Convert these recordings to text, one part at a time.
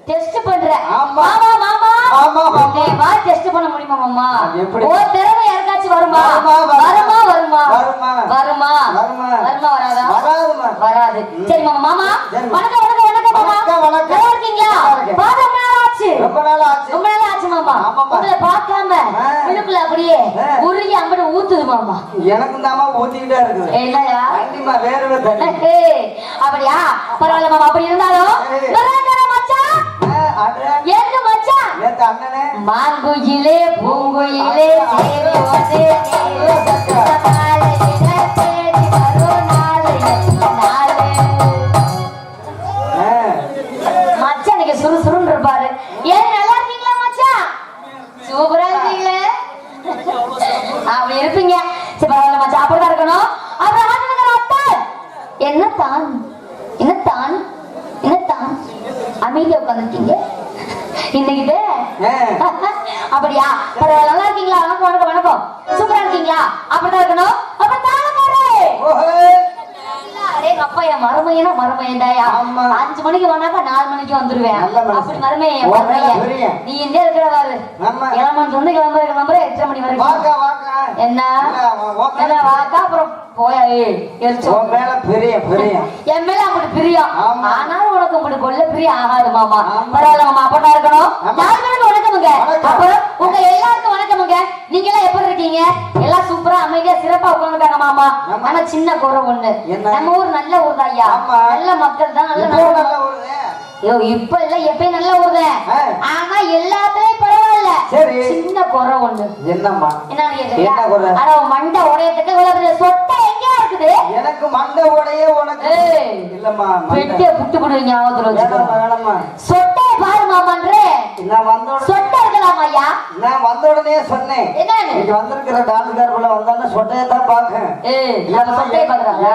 Test பண்ற ஆமா மாமா ஆமா நீ வா டெஸ்ட் பண்ண முடியுமா மாமா எப்படி ஓ திறமை யாருக்காச்சும் வருமா வருமா வராதா வராது சரி மாமா வணக்கம் மாமா நல்லா இருக்கீங்களா ரொம்ப நாள் ஆச்சு மாமா உங்களை பார்க்காம உள்ளுக்குள்ள அப்படியே உருகி அம்பட ஊத்துது மாமா எனக்கு தாமா ஊத்திக்கிட்டே இருக்குது இல்லையா கண்டிப்பா வேர்வை தண்ணி அப்படியா பரவாயில்ல மாமா அப்படி இருந்தாலும் மச்சான் எங்க மச்சான் நேத்து அண்ணனே மாங்குயிலே பூங்குயிலே சேரி வந்து மச்சான் நீங்க சுறுசுறுன்னு இருப்பாரு ஏன் நல்லா இருக்கீங்களா மச்சான் சூப்பரா இருக்கீங்களே அப்படி இருப்பீங்க சரி பரவாயில்ல மச்சான் அப்படிதான் இருக்கணும் அப்புறம் என்னத்தான் அமைதியா உட்காந்துருக்கீங்க இன்னைக்கு அப்படியா பரவாயில்ல நல்லா இருக்கீங்களா வணக்கம் சூப்பரா இருக்கீங்களா அப்படிதான் இருக்கணும் அப்புறம் அப்பா என் மருமையன்டாயா 5 மணிக்கு வந்தாக்கா 4 மணிக்கு வந்துருவேன் அப்படி மருமையன் நீ இந்த இருக்கிறவாரு கிளம்பன்னு சொன்ன கிளம்புற 8 மணி வரைக்கும் என்ன வாக்கா அப்புறம் என் மேல அப்படி பிரியம் ஆனாலும் உனக்கு அப்படி கொள்ள பிரியம் ஆகாது மாமா பரவாயில்ல மாமா அப்படா இருக்கணும் 4 மணிக்கு வணக்கமுங்க அப்புறம் உங்க எல்லாருக்கும் வணக்கமுங்க நீங்க எல்லாம் எப்படி இருக்கீங்க எல்லாம் சூப்பரா அமைதியா சிறப்பா உட்காந்துட்டாங்க மாமா ஆனா சின்ன குறை ஒண்ணு நம்ம ஊர் நல்ல ஊர் தான் ஐயா நல்ல மக்கள் தான் நல்ல இப்ப இல்ல எப்பயும் நல்ல ஊர்தான் ஆனா எல்லாத்துலயும் பரவாயில்ல சின்ன குறை ஒண்ணு என்னம்மா என்ன மண்டை உடையத்துக்கு சொட்டை எங்க இருக்குது எனக்கு மண்டை உடைய உனக்கு இல்லம்மா பெட்டிய புட்டு புடுவீங்க ஆவத்துல வச்சுக்கோ சொட்டை பாரு மாமான்றே நான் வந்தோட சொட்டை இருக்கலாம் ஐயா நான் வந்த உடனே சொன்னேன் இன்னைக்கு வந்திருக்கிற டான்ஸ்காரக்குள்ள வந்தானே சொட்டையை தான் பாக்கேன் நம்ம சொட்டையை பாக்குறாளா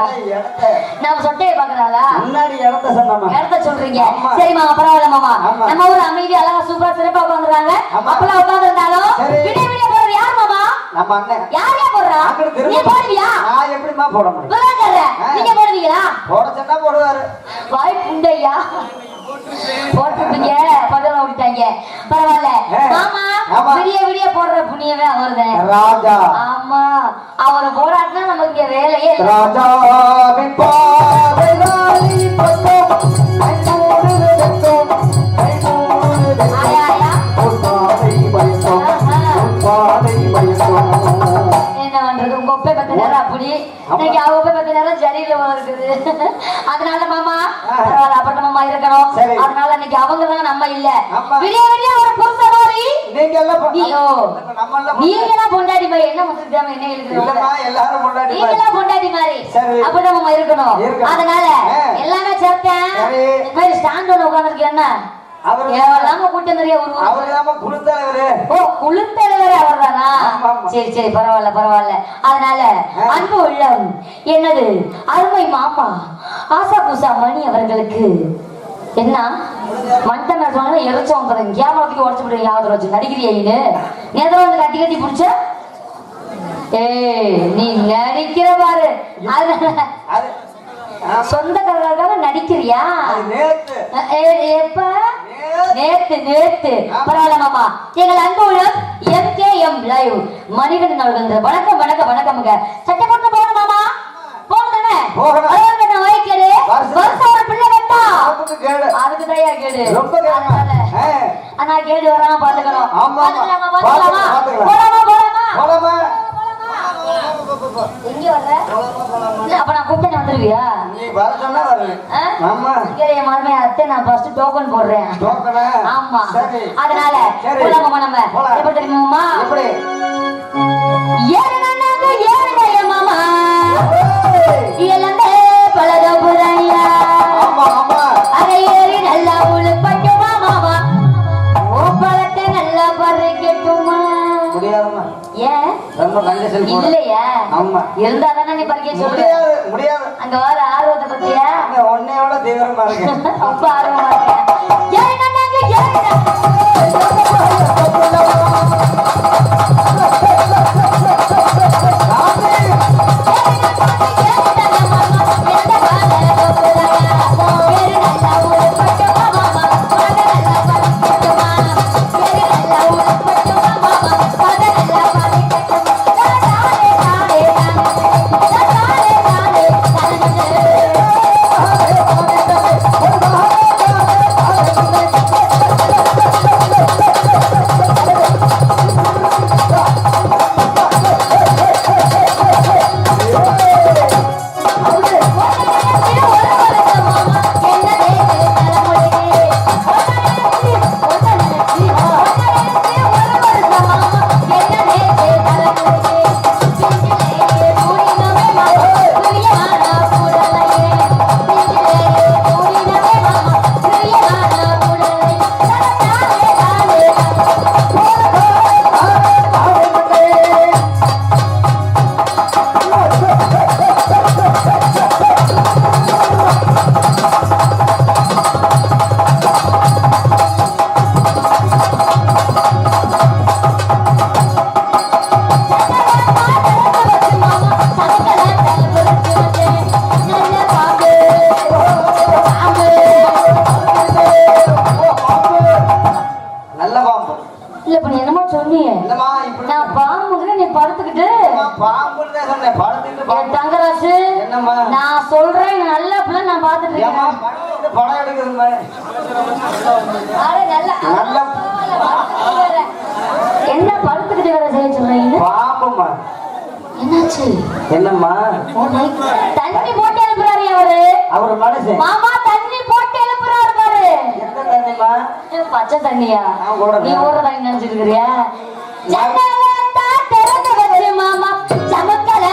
நம்ம சொட்டையை பாக்குறாளா முன்னாடி இடத்த சொன்னமா இடத்த சொல்றீங்க சரி மாமா பரவாயில்ல மாமா நம்ம ஒரு அமைதி அழகா சூப்பரா சிறப்பா உட்காந்துருக்காங்க அப்பெல்லாம் உட்கார்ந்து இருந்தாலும் விடிய போறது யார் மாமா நம்ம அண்ணன் யாரே போடுறா நீ போடுவியா நான் எப்படிமா போட முடியும் நீங்க போடுவீங்களா போட சொன்னா போடுவாரு வாய் புண்டையா போட்டுட்டீங்க பதல விட்டாங்க பரவாயில்ல மாமா விடிய போடுற புண்ணியவே அவர்தான் ராஜா ஆமா அவரை போராட்டினா நமக்கு இங்க வேலையே ராஜா என்ன பண்றது உங்க ஒப்பை பத்த நேரம் அப்படி இன்னைக்கு அவ ஒப்பை பத்த நேரம் ஜரியில இருக்குது அதனால மாமா அப்பட்ட மாமா இருக்கணும் அதனால இன்னைக்கு அவங்கதான் நம்ம இல்ல விடிய ஒரு புருஷ மாதிரி நீங்க எல்லாம் பொண்டாடி மாதிரி என்ன முத்திருக்காம என்ன எழுதுறோம் நீங்க எல்லாம் பொண்டாடி மாதிரி அப்பதான் மாமா இருக்கணும் அதனால எல்லாமே சேர்த்தேன் இந்த மாதிரி ஸ்டாண்ட் ஒண்ணு உட்காந்துருக்கு என்ன சரி பரவாயில்ல அதனால அன்பு உள்ளம் என்னது அருமை மாமா ஆசா பூசா மணி அவர்களுக்கு என்ன மண்டன சொன்ன எரிச்சோம் கேமரத்துக்கு உடச்சு விடுவீங்க யாவது வச்சு நடிக்கிறியா நேரம் வந்து கட்டி பிடிச்ச நீ நடிக்கிற பாரு சொந்தக்காரர்களுக்காக நடிக்கிறியா எப்ப நேத்து பரவாயில்ல மாமா எங்கள் அன்பு உள்ளம் MKM லைவ் மணிகண்டன் அவர்கள் வணக்கம்ங்க சட்டை போட்டு போகணும் மாமா போகணுமே அதுக்கு தயா கேடு ஆனா கேடு வராம பாத்துக்கணும் எங்க வர்ற அப்ப நான் கூப்பிட்டு வந்துருவியா நீ வர சொன்னா வருவேன் ஆமா என் மருமை அத்தை நான் ஃபர்ஸ்ட் டோக்கன் போடுறேன் டோக்கனா ஆமா அதனால போலாமா நம்ம எப்படி தெரியுமா எப்படி ஏறுங்க மாமா இயலமே பலதோ புராணியா ஆமா அரை ஏறி நல்லா உழுப்பட்டு மாமா ஓ பழத்தை நல்லா பறிக்கட்டுமா முடியாதுமா ஏன் ரொம்ப கண்டிஷன் இல்லையா ஆமா இருந்தா தானே நீ பறிக்க சொல்ற முடியாது அங்க வர ஆர்வத்தை பத்தியா ஒன்னையோட தீவிரமா இருக்கு ரொம்ப ஆர்வமா இருக்கேன் பாம்புன்னு தான் சொன்னேன். படத்துக்கு என் தங்கராசு என்னம்மா? நான் சொல்றேன் நல்ல பிள்ளை நான் பாத்துட்டு ஏம்மா, இருக்கேன். படத்துக்கு படம் எடுக்குதும்மா. அட, நல்ல என்ன படுத்துக்கிட்டு வேற செய்ய சொல்றீங்க? பாம்பும்மா. என்னாச்சு? என்னம்மா? தண்ணி போட்டு எழுப்புறாரு அவரு. அவரு மனுஷன். மாமா தண்ணி போட்டு எழுப்புறாரு பாரு. எந்த தண்ணிம்மா? பச்சை தண்ணியா? நான் கூட நீ ஊற தண்ணி நினைச்சிட்டு இருக்கிறியா? ஜன்னலத்தா திறந்து வச்சு மாமா சமக்கல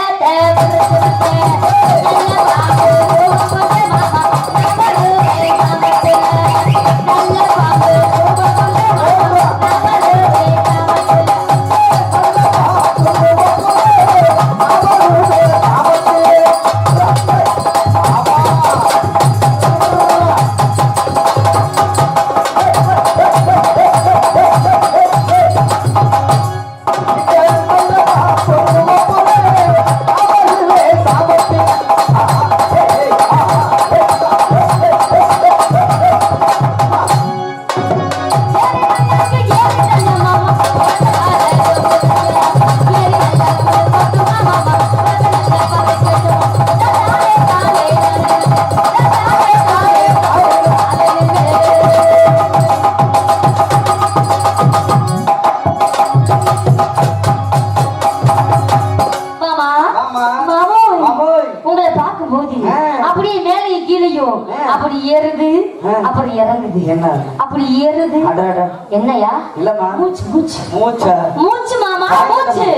அப்படியே மேலே கீழையும் அப்படி ஏறுது அப்படி இறங்குது. என்ன அப்படி ஏறுது? என்னையா? இல்லம்மா, மூச்சு மூச்சு மூச்சா? மூச்சு மாமா, மூச்சு.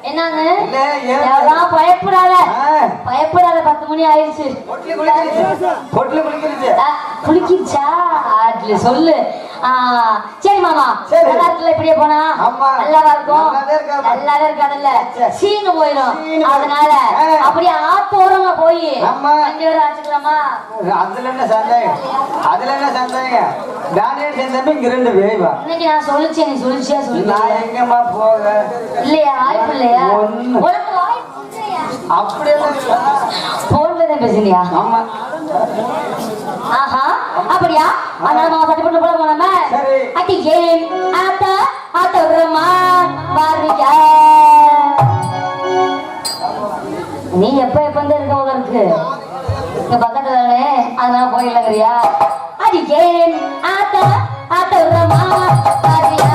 என்னங்க பயப்படாத பயப்படாத. 10 மணி ஆயிடுச்சு. குளிக்கிச்சா சொல்லு. சரி மாமா, எல்லாத்துல இப்படியே போனா நல்லாவா இருக்கும்? நல்லாவே இருக்காதுல்ல, சீனு போயிடும். அதனால அப்படியே ஆத்தோரமா போய் 2 பேரும் ஆச்சுக்கலாமா? அதுல என்ன சந்தேகம்? அதுல என்ன சந்தேகம்? நானே சேர்ந்தப்ப இங்க 2 வேவா. இன்னைக்கு நான் சொல்லிச்சேன், நீ சொல்லிச்சியா? சொல்லி நான் எங்கம்மா போக இல்லையா? வாய்ப்பு இல்லையா? போன்லதான் பேசுனியா? ஆமா. ஆஹா, அப்படியா? அதனால மாமா சட்டி போட்டு போல போனோமே. அட்டி ஏன் ஆத்தா ஆத்தோரமா பாருயா. நீ எப்ப வந்து இருக்க போல இருக்கு இங்க பக்கத்துல தானே, அதனால போயிடலங்கிறியா? அடி ஏன் ஆத்தா ஆத்தோரமா பாருயா.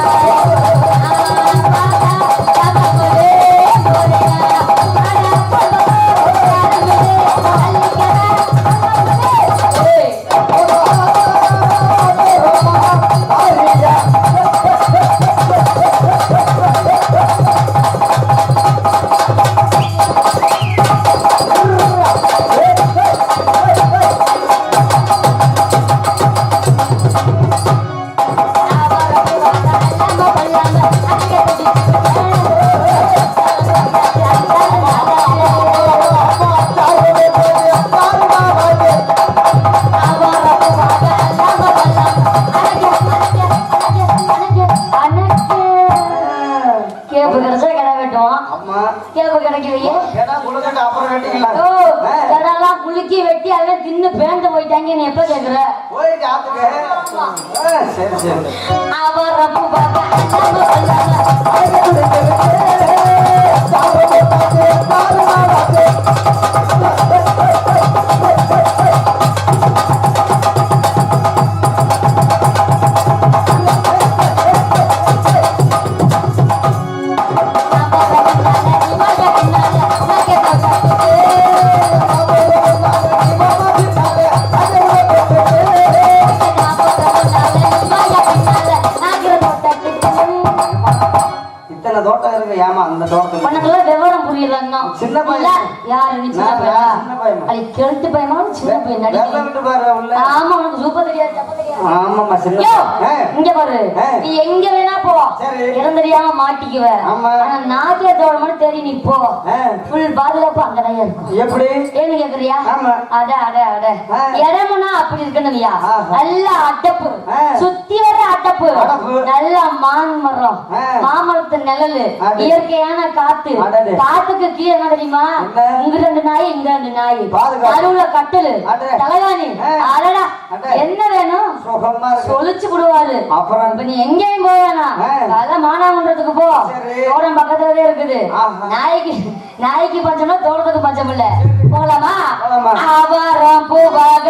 குலுக்கி வெட்டி அதெல்லாம் தின்னு பேந்து போயிட்டாங்க. நீ எப்ப கேக்குற? அவர் ரப்பு விவரம் புரியல. சின்ன பையன் யாரு? நீ சின்ன பையன்? அது கெழுத்து பையமா? சின்ன பையன் நடிக்க. ஆமா, உனக்கு சூப்பர் தெரியாது. இங்க பாரு, நீ எங்க வேணா போ, இடம் தெரியாம மாட்டிக்குவ. ஆனா நாட்டியத்தோட மட்டும் தெரியும். நீ போ, ஃபுல் பாதுகாப்பு அங்கதான் இருக்கும். எப்படி ஏன்னு கேக்குறியா? அட அட அட இடமுன்னா அப்படி இருக்கணும்யா. நல்ல அட்டப்பு, சுத்தி வர அட்டப்பு. அடப்பு நல்ல மாமரம் மாமரத்து நிழலு இயற்கையான காத்து காத்துக்கு கீழே என்ன தெரியுமா இங்க 2 நாய் இங்க 2 நாய் நடுவுல கட்டலு தலைவாணி அடடா என்ன வேணும் சொல்லிச்சு விடுவாரு அப்புறம் இப்ப நீ எங்கேயும் போவேனா கதை மானாமன்றத்துக்கு போ தோட்டம் பக்கத்துலதான் இருக்குது நாய்க்கு பஞ்சம்னா தோட்டத்துக்கு பஞ்சம் இல்ல போலாமா ஆவாரம் பூவாக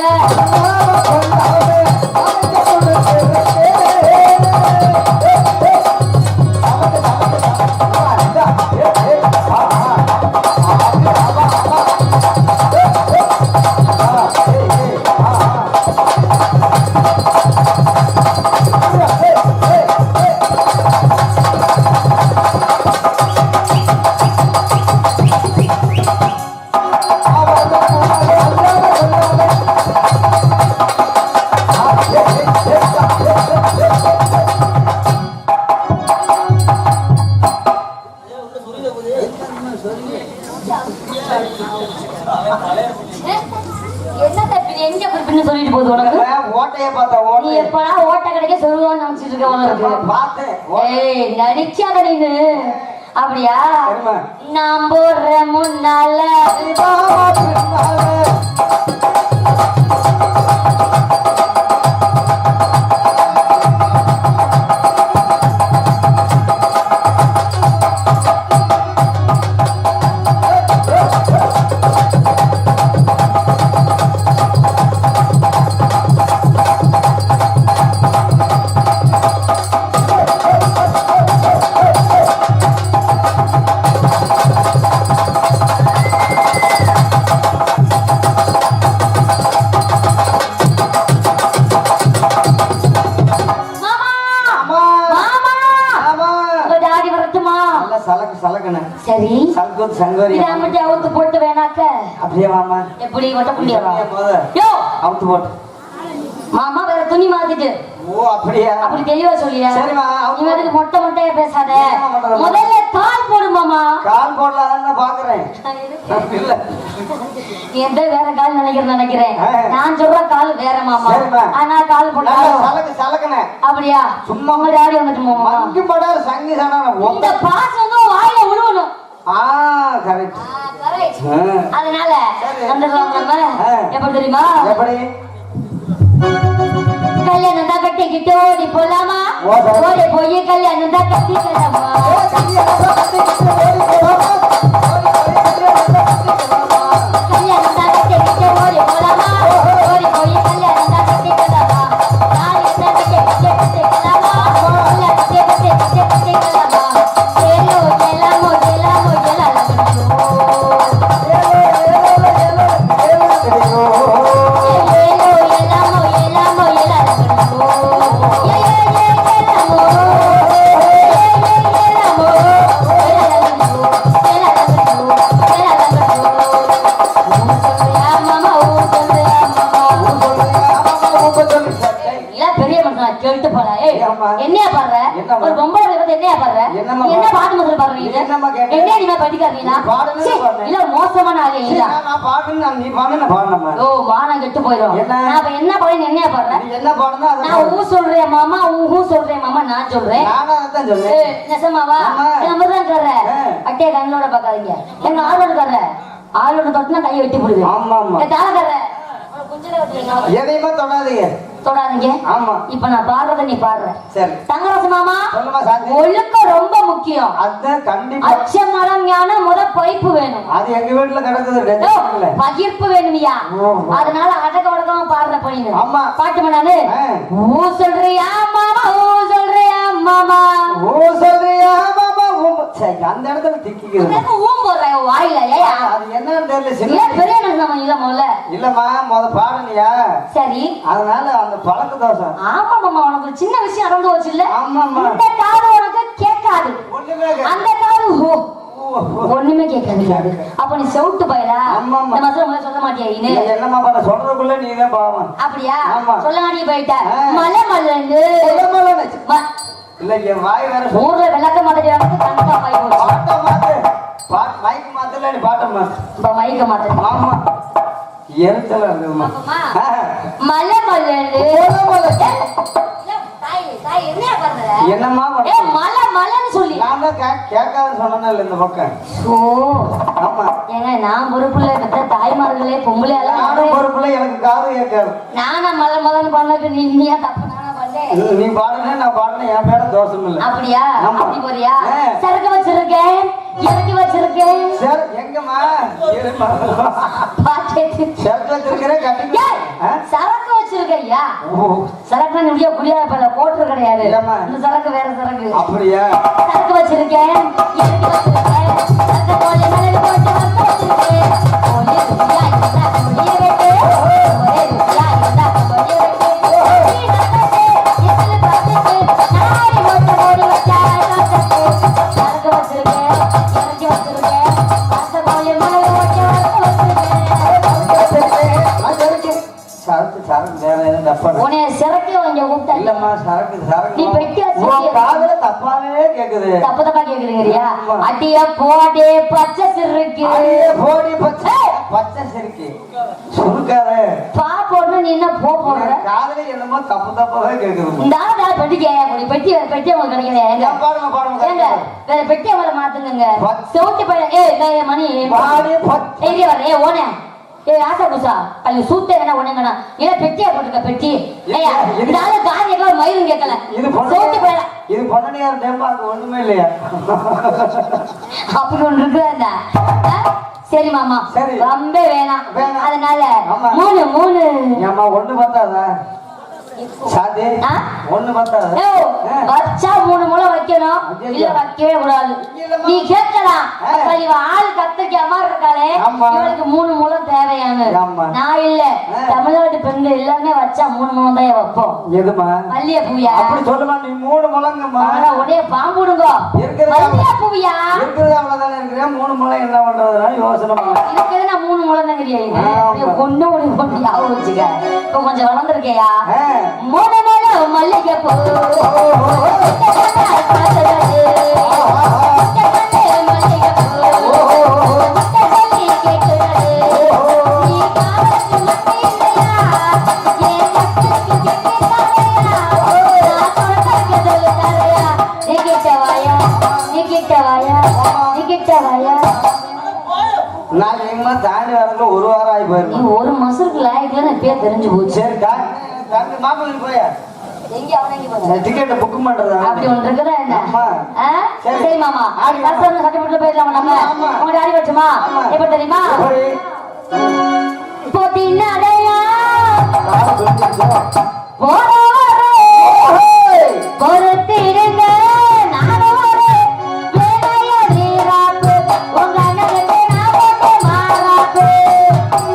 சொல்லிட்டு போகுது உனக்கு ஓட்டைய பார்த்தா நீ எப்படா ஓட்ட கிடைக்க சொல்லுவான்னு நினைச்சிட்டு இருக்க உனக்கு நடிச்சாத நீனு அப்படியா நான் போடுற முன்னால சரி சங்கோரி அவுத்து போட்டு வேணாக்க அப்படியே மாமா எப்படி மட்டும் புள்ளியவா யோ அவுத்து போட்டு மாமா வேற துணி மாத்திட்டு ஓ அப்படியே அப்படி தெளிவா சொல்லியா சரிமா நீ வந்து மொட்டையா பேசாத முதல்ல கால் போடு மாமா கால் போடலாம்னு பாக்குறேன் இல்ல நீ எந்த வேற கால் நினைக்கிறேன் நான் சொல்ற கால் வேற மாமா ஆனா கால் போட்டா சலக்கனே அப்படியா சும்மா மாதிரி ஆடி வந்துட்டு மாமா மங்கி படாத சங்கி சனா இந்த பாஸ் வந்து வாயில உழுவணும் கரெக்ட் அதனால வந்துடுறோம் நம்ம எப்படி தெரியுமா எப்படி கல்யாணம் தான் கட்டிக்கிட்டு ஓடி போலாமா ஓடி போய் கல்யாணம் தான் கட்டிக்கலாமா கல்யாணம் தான் கட்டிக்கிட்டு ஓடி போலாமா ஓடி போய் கல்யாணம் தான் கட்டிக்கலாமா நாளைக்கு தான் கட்டிக்கலாமா கட்டிக்கலாமா ஏலோ ஏலாமோ ஏலாமோ என்னையா பாடுற ஒரு பொம்பளை வந்து என்னையா பாடுற என்ன பாட்டு முதல்ல பாடுறீங்க என்ன நீங்க படிக்காதீங்களா இல்ல மோசமான ஆளே இல்ல நான் பாடுறேன் நீ பாடுன பாடுறேன் ஓ மானம் கெட்டு போயிடும் நான் அப்ப என்ன பாடுறேன் என்னையா பாடுறேன் என்ன பாடுனா நான் ஊ சொல்றேன் மாமா ஊ சொல்றேன் மாமா நான் சொல்றேன் நானா தான் சொல்றேன் நெசமாவா நம்ம தான் சொல்றேன் அட்டே கண்ணோட பார்க்காதீங்க எங்க ஆளோட கற ஆளோட தொட்டனா கையை வெட்டி போடுது ஆமா ஆமா தாள கற எதையுமே தொடாதீங்க ஆமா இப்ப நான் பாடுறத நீ பாடுற சரி தங்கராசு மாமா ஒழுக்கம் ரொம்ப முக்கியம் அதான் கண்டிப்பா அச்சமரம் ஞானம் முத பைப்பு வேணும் அது எங்க வீட்டுல கிடக்குது பகிர்ப்பு வேணுமியா அதனால அடக்க உடக்கமா பாடுற பணிங்க ஆமா பாட்டு பண்ணாது ஊ சொல்றியா மாமா ஊ சொல்றியா மாமா ஊ சொல்றியா மாமா அந்த இடத்துல திக்கிக்குது ஊம் போடுற வாயில ஏயா அது என்னன்னு தெரியல சின்ன பெரிய நம்ம இல்ல முதல்ல இல்லம்மா முத பாடுனியா சரி அதனால அந்த பழக்க தோசை ஆமா மாமா உனக்கு சின்ன விஷயம் நடந்து போச்சு இல்ல ஆமா இந்த காது உனக்கு கேட்காது அந்த காது ஒண்ணுமே கேட்காது அப்ப நீ செவுட்டு பயிரா இந்த மாதிரி முதல்ல சொல்ல மாட்டியா நீ என்னமா பண்ண சொல்றதுக்குள்ள நீங்க பாவம் அப்படியா சொல்ல மாட்டிய போயிட்ட மலை மல்லண்டு இல்ல என் வாய் வேற ஊர்ல விளக்க மாட்டேங்கிறாங்க கண்டிப்பா பாய் போச்சு பாட்டு மைக் மாத்தல நீ பாட்ட மாத்த இப்ப மைக்க மாத்த ஆமா எரிச்சலா இருக்குமா மலை மல்லண்டு தாய் தாய் என்ன என்னம்மா ஏ மலை மலைன்னு சொல்லி நான் தான் கேட்காதுன்னு சொன்னேன் இந்த பக்கம். ஓ ஆமா ஏங்க நான் பொறுப்புல பெற்ற தாய்மார்களே பொம்பளை எல்லாம் நானும் பொறுப்புல எனக்கு காது கேட்காது. நானா மலை மலைன்னு பண்ணது நீயா தப்பு நானா பண்ணேன். நீ பாடுன நான் பாடுன என் மேல தோஷம் இல்லை. அப்படியா ஆமா. அப்படி போறியா சரக்கு வச்சிருக்கேன் இறக்கி வச்சிருக்கேன் சரி எங்கம்மா பாக்கெட்டு சரக்கு வச்சிருக்கிறேன் கட்டி சரக்கு வச்சிருக்கையா சரக்கு முடிய குடியா போட்டு கிடையாது ஏம்மா? இந்த சரக்கு வேற சரக்கு அப்படியா சரக்கு வச்சிருக்கேன் இறக்கி வச்சிருக்கேன் சரக்கு போல மலர் போட்டு வச்சு வச்சிருக்கேன் ஒரே ருசியா இருந்தா ஒரே வெட்டு ஒரே ருசியா இருந்தா ஒரே வெட்டு நீ நடந்தே எத்தனை பார்த்துட்டு நாரி ஓட்ட ஓடி வச்சா சரக்கு வச்சிருக்கேன் இறக்கி வச்சிருக்கேன் சரக்கு போல மலர் போட்டு வச்சிருக்கேன் சரக்கு சரக்கு வேற எதுவும் தப்பா உன்னை சிறக்கி வாங்க கூப்பிட்டா இல்லம்மா சரக்கு சரக்கு நீ பெட்டியா உன் காதுல தப்பாவே கேக்குது. தப்பு தப்பா கேக்குறீங்கறியா அட்டிய போடே பச்சை சிறுக்கு அடியே போடி பச்சை பச்சை சிரிக்கி சுருக்காத பா போடுற நீ என்ன போ போடுற காதுல என்னமோ தப்பு தப்பாவே கேக்குது. இந்த ஆளா பெட்டிக்கு ஏன் பெட்டி பெட்டி உங்களுக்கு கிடைக்கல ஏங்க பாடுங்க பாடுங்க ஏங்க வேற பெட்டி அவளை மாத்துங்க செவுட்டி பையன் ஏய் மணி பாடி பச்சை ஏய் வர ஏய் ஓனே ஏய் ஆசா குசா அது சூத்தே என்ன ஓனேங்கனா ஏல பெட்டியா போட்டுக்க பெட்டி ஏய்யா இந்த ஆளு காரியங்கள மயிரும் கேட்கல இது செவுட்டி பையன் இது பொன்னணியார் டேம்பாக்கு ஒண்ணுமே இல்லையா அப்படி ஒன்று இருக்குதா சரி மாமா சரி. ரொம்ப வேணாம் வேணாம். அதனால ஆமா. மூணு ஏம்மா ஒண்ணு பத்தாதா சாதி ஆ? ஒண்ணு பத்தாதா ஏய், வச்சா 3 முளம் வைக்கணும் இல்ல வைக்கவே கூடாது நீ கேட்கலாம் அப்ப இவ ஆள் கத்திரிக்கா மாதிரி இருக்காளே ஆமா. இவளுக்கு 3 முளம் தேவையான ஆமா. நான் இல்ல தமிழ்நாட்டு பெண்கள் எல்லாமே வச்சா 3 முளம் தான் வைப்போம் எதுமா மல்லிகை பூயா அப்படி சொல்லுமா நீ 3 முழங்கம்மா ஆனா உடனே பாம்புடுங்க இருக்கிறது மல்லிகை பூயா இருக்கிறது அவ்வளவுதானே இருக்கிறேன் 3 முழம் என்ன பண்றதுனா யோசனை பண்ண இதுக்கு நான் 3 முளம் தான் கிடையாது கொண்டு ஓடி கொண்டு ஞாபகம் வச்சுக்க இப்ப கொஞ்சம் வளர்ந்துருக்கையா 3 முளம் மல்லிகை பூ நான் எங்கம்மா தாண்டி வரதுல 1 வாரம் ஆகி நீ போயிருக்கேன். ஒரு மாசத்துக்கு லாயக்குல பேர் தெரிஞ்சு போச்சு சரி தாண்டி மாப்பிள்ளை போயா எங்க அவனைக்கு போச்சு டிக்கெட் புக் பண்றதா அப்படி ஒன்று இருக்குதா என்ன ஆமா. ஆ? சரி. சரி மாமா ஆடி மாமா. கஷ்டம் சட்டப்பட்டு போயிடலாம் நம்ம ஆமா. உங்க அடி வச்சுமா ஆமா. எப்ப தெரியுமா எப்படி? போட்டி நடையா காலை பிடிச்சிருச்சா? பொறுத்திடுங்க நானும் ஒரு ஏழைய நீராப்பு உங்க அண்ணனுக்கு நான் போட்டு மாறாப்பு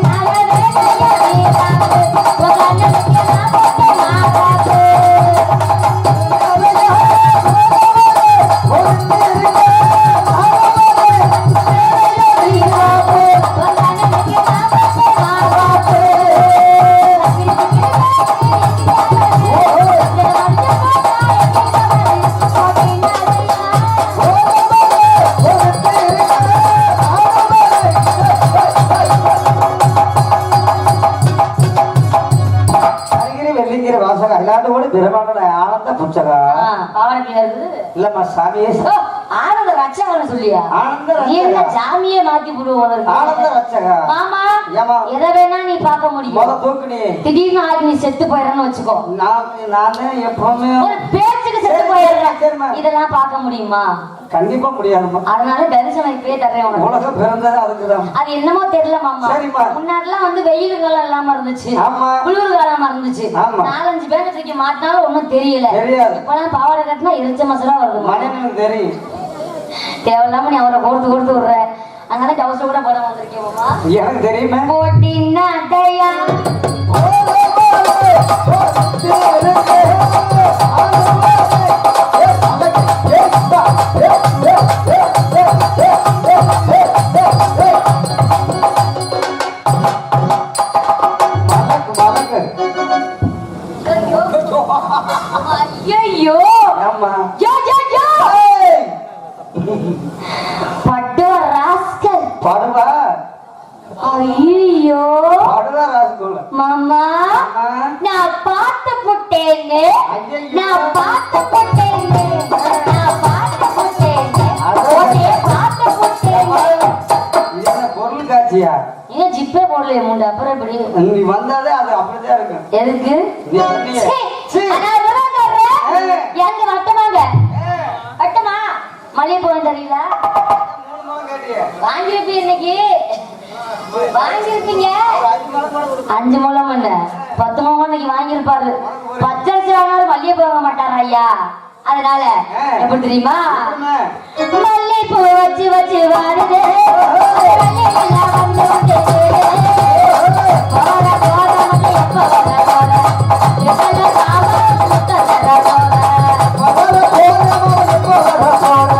நானும் ஏழைய நீராப்பு உங்க அண்ணனுக்கு நான் போட்டு மாறாப்பு அரிகிரி வெள்ளிங்கிரி வாசகம் எல்லாரும் கூட பிரமாண்ட ஆனந்த புச்சகா பாவனைக்குள்ள இருக்குது இல்லம்மா சாமியே ஆனந்த ரட்சகன்னு சொல்லியா ஆனந்த நீ என்ன ரட்சகா. சாமியே மாத்தி ஆனந்த போடுவோம் ரட்சகா மாமா ஏம்மா? எதை வேணா நீ பார்க்க முடியும் முத தூக்கு நீ திடீர்னு ஆகி நீ செத்து போயிடறன்னு வச்சுக்கோ நானே எப்பவுமே ஒரு பேச்சுக்கு செத்து சரிம்மா. போயிடுற இதெல்லாம் பார்க்க முடியுமா கண்டிப்பா முடியாதும்மா. அதனால தரிசனம் இப்பயே தர்றேன் உனக்கு உலகம் பிறந்தது அதுக்குதான். அது என்னமோ தெரியல மாமா சரிம்மா. முன்னாடிலாம் வந்து வெயில் காலம் இல்லாம இருந்துச்சு ஆமா. குளிர் காலமா இருந்துச்சு ஆமா. 4-5 பேரை தூக்கி மாட்டினாலும் ஒண்ணும் தெரியல தெரியாது. இப்பெல்லாம் பாவாடை கட்டினா எரிச்ச மசரா வருது மனிதனுக்கு தெரியும். தேவையில்லாம நீ அவரை கொடுத்து கொடுத்து விடுற அதனால கவச கூட படம் வந்திருக்கேன் மாமா எனக்கு தெரியுமே. போட்டி நடையா மலக்கு, மலக்கு. ஐயோ ஏம்மா? யோ யோ யோ ஏய்! பட்டோ ராஸ்கல் படுவா ஐயோ படுவா ராஸ்கோல. மாமா ஆமா. நான் பார்த்து புட்டேன்னு ஐயையோ. நான் பார்த்து புட்டேன்னு உண்டு அப்புறம் எப்படி நீ வந்தாலே அது அப்படிதான் இருக்கும். எதுக்கு நீ அப்படியே. சீ, சீ. நான் உறவுக்காரரே. ஏய். எங்க வட்டமாங்க ஏய், வட்டமா மல்லிகைப்பூ தெரியல மூணு முகம் கேட்டியே. வாங்கிருப்பீங்க இன்னைக்கு வாங்கிருப்பீங்க ஒரு 5 மணி கூட கொடுப்பேன். 5 முழம் இல்ல 10 முழம் இன்னைக்கு வாங்கியிருப்பாரு. பச்சரிசி வாங்கினாலும் மல்லிகைப்பூ வாங்க மாட்டாரா ஐயா? அதனால எப்படி தெரியுமா எப்படிம்மா? மல்லிகைப்பூ வச்சு வச்சு வாடுது மல்லிகைலாம் வந்து வந்து போற போற மட்டும் எப்ப வர போற எத்தனை சாமான் சுத்த தர போற அவரை போறவன் எப்போ வர போற?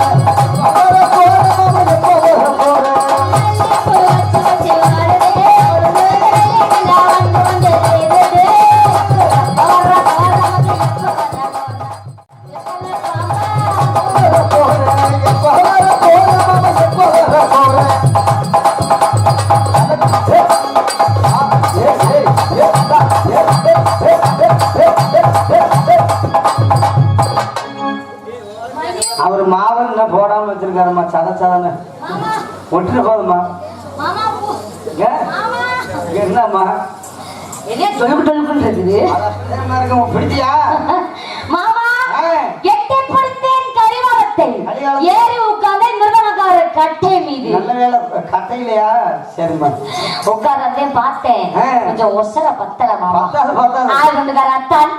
அவரை போறவன் எப்போ வர போற? மல்லிகைப்பூ வச்சு வச்சு வாடுது மல்லிகைலாம் வந்து வந்து செய்துது போற போற மட்டும் எப்ப வர போற எத்தனை சாமான் வர போற, எப்போ வர போறவன் எப்போ வர போற? அவர் மாவன் என்ன போடாம வச்சிருக்காருமா சத சதன்னு மாமா ஒட்டுட்டு போதுமா மாமா பூ ஏன்? மாமா என்னம்மா என்ன தொழுக்கு தொழுக்குன்னு இருக்குது அதான் இருக்கு பிடிச்சியா மாமா எட்டை படுத்தேன் கரிவாளத்தை கரிவாளத்தை. ஏறி உட்கார்ந்து மிருகனக்கார கட்டை மீது நல்ல வேலை கட்டையிலையா சரிம்மா உட்கார்ந்தே பார்த்தேன் கொஞ்சம் ஒசர பத்தல மாமா பத்தாது பத்தாது ஆள் கொண்டுக்கார அத்தான்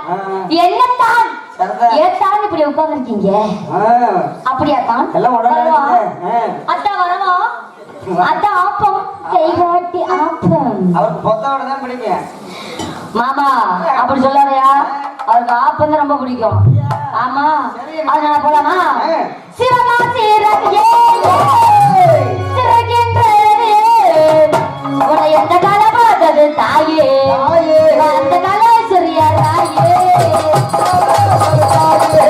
என்னத்தான் சரிதான். ஏத்தான் இப்படி உட்கார்ந்து இருக்கீங்க அப்படியாத்தான் எல்லாம் உடனே வரவா? இருக்குது. அத்தான் வரவா அத்தான் ஆப்பம் கைகாட்டி ஆப்பம் அவருக்கு பொத்தோட தான் பிடிக்கும் மாமா அப்படி சொல்லாதயா அவருக்கு ஆப்பம் தான் ரொம்ப பிடிக்கும் ஆமா அதனால போலாமா சிவகாசி ரவியே சிறகின்றது உன்னை எந்த கால பார்த்தது தாயே தாயே. அந்த கால சிறிய தாயே சிவகாசி,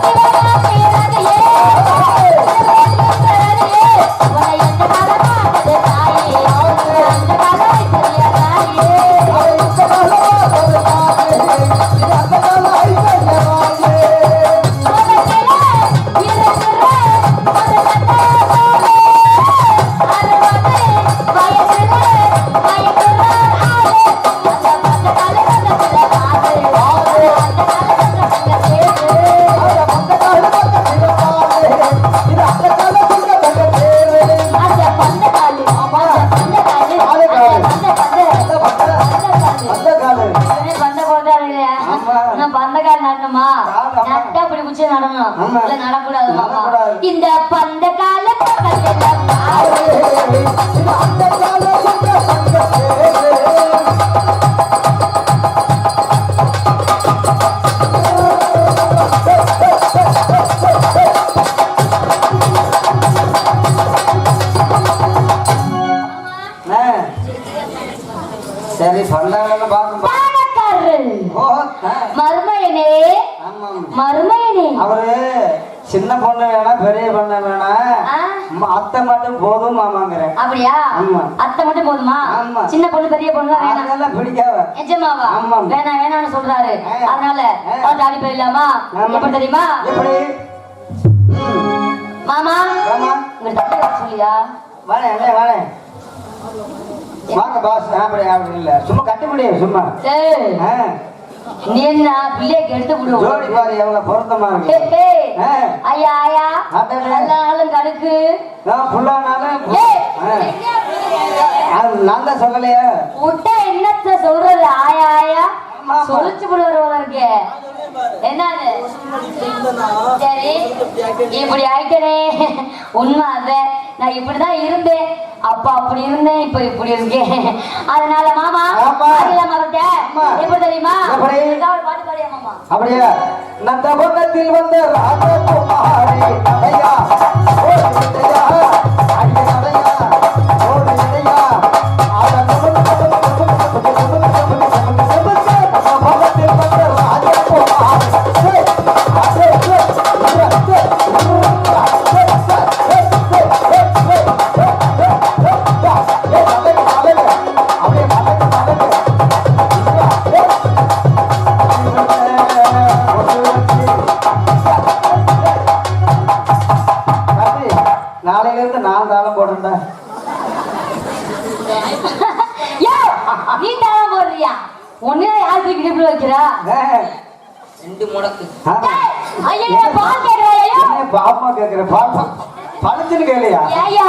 சிவகாசி ரவியே சிறகின்றது உன்னை எந்த கால பார்த்தது தாயே அந்த கால சிறிய தாயே நடக்கூடாது மாமா. இந்த பந்த கால சரி பண்டாங்களெல்லாம் பார்க்கும் பாடக்காரர் மருமையனே மருமையனே அவரு சின்ன பொண்ணு வேணாம் பெரிய பொண்ணு வேணாம் அத்தை மட்டும் போதும் மாமாங்கிறேன் அப்படியா ஆமா. அத்தை மட்டும் போதுமா ஆமா. சின்ன பொண்ணு பெரிய பொண்ணு வேணாம் அதெல்லாம் பிடிக்காத நிஜமாவா ஆமா. வேணாம் வேணாம்னு சொல்றாரு அதனால ஜாலி போயிடலாமா ஆமா. எப்படி தெரியுமா எப்படி மாமா ஆமா உங்க தம்பி வர சொல்லியா வாடே அண்ணே வாடே வாங்க பாஸ் அப்படி அப்படி இல்ல சும்மா கட்டி முடியும் சும்மா ஏய், ஆ, நீ என்ன பிள்ளைக்கு எடுத்து ஜோடி விடுவோம் பாரு எவ்வளவு பொருத்தமா இருக்கு ஆ, ஐயா ஐயா அடடே. நல்ல நாளும் கடுக்கு நான் புல்லானாலும் ஏய், ஆ, அது நான் தான் சொல்லலையா விட்டா என்னத்த சொல்றது ஆயா ஆயா ஆமா. சொல்லிச்சு விடுவார் இருக்கே என்னது சரி இப்படி ஆயிட்டனே உண்மை அத நான் இப்படிதான் இருந்தேன் அப்ப அப்படி இருந்தேன் இப்ப இப்படி இருக்கேன் அதனால மாமா ஆமா. ஆமா. எப்படி தெரியுமா எப்படி? ஏதாவது ஒரு பாட்டு பாடியா மாமா அப்படியா நந்தவனத்தில் வந்த ராஜகுமாரி நடையா ஓடி நடையா அடிய நடையா ஓடி நடையா நந்தவனத்தில் வந்த நீ தாளம் போடுறியா ஒன்னே யாருக்கு இடுப்புல வைக்கிறா ரெண்டு முடக்கு ஐயோ பால் கேக்குறாயோ பாப்பா கேக்குற பாப்பா படுத்துன்னு கேளியா ஏயா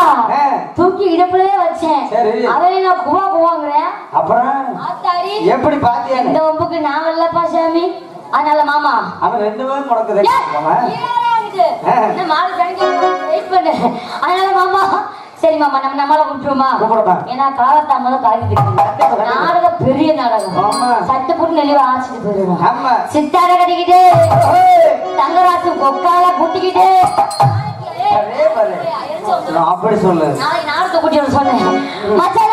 தூக்கி இடுப்புலயே வச்சேன் சரி. அவளே நான் குவா குவாங்கிறேன் அப்புறம் ஆத்தாடி எப்படி பாத்தியா இந்த ஒம்புக்கு நான் வரலப்பா சாமி அதனால மாமா அவன் 2 பேரும் முடக்குது மாடு வெயிட் பண்ணு அதனால மாமா சரி மாமா நம்ம நம்மள கூப்பிட்டுருமா கூப்பிடுமா. ஏன்னா காலத்தாமதம் காரிட்டு நாடகம் பெரிய நாடகம் ஆமா. சட்டு போட்டு நெளிவா ஆச்சிட்டு போயிடுவோம் ஆமா சித்தார கட்டிக்கிட்டு தங்கராசு கொக்கால கூட்டிக்கிட்டு அதே பாரு. நான் அப்படி சொல்லு நாளைக்கு நாடகத்தை கூட்டிட்டு வர சொன்னேன் மச்சான்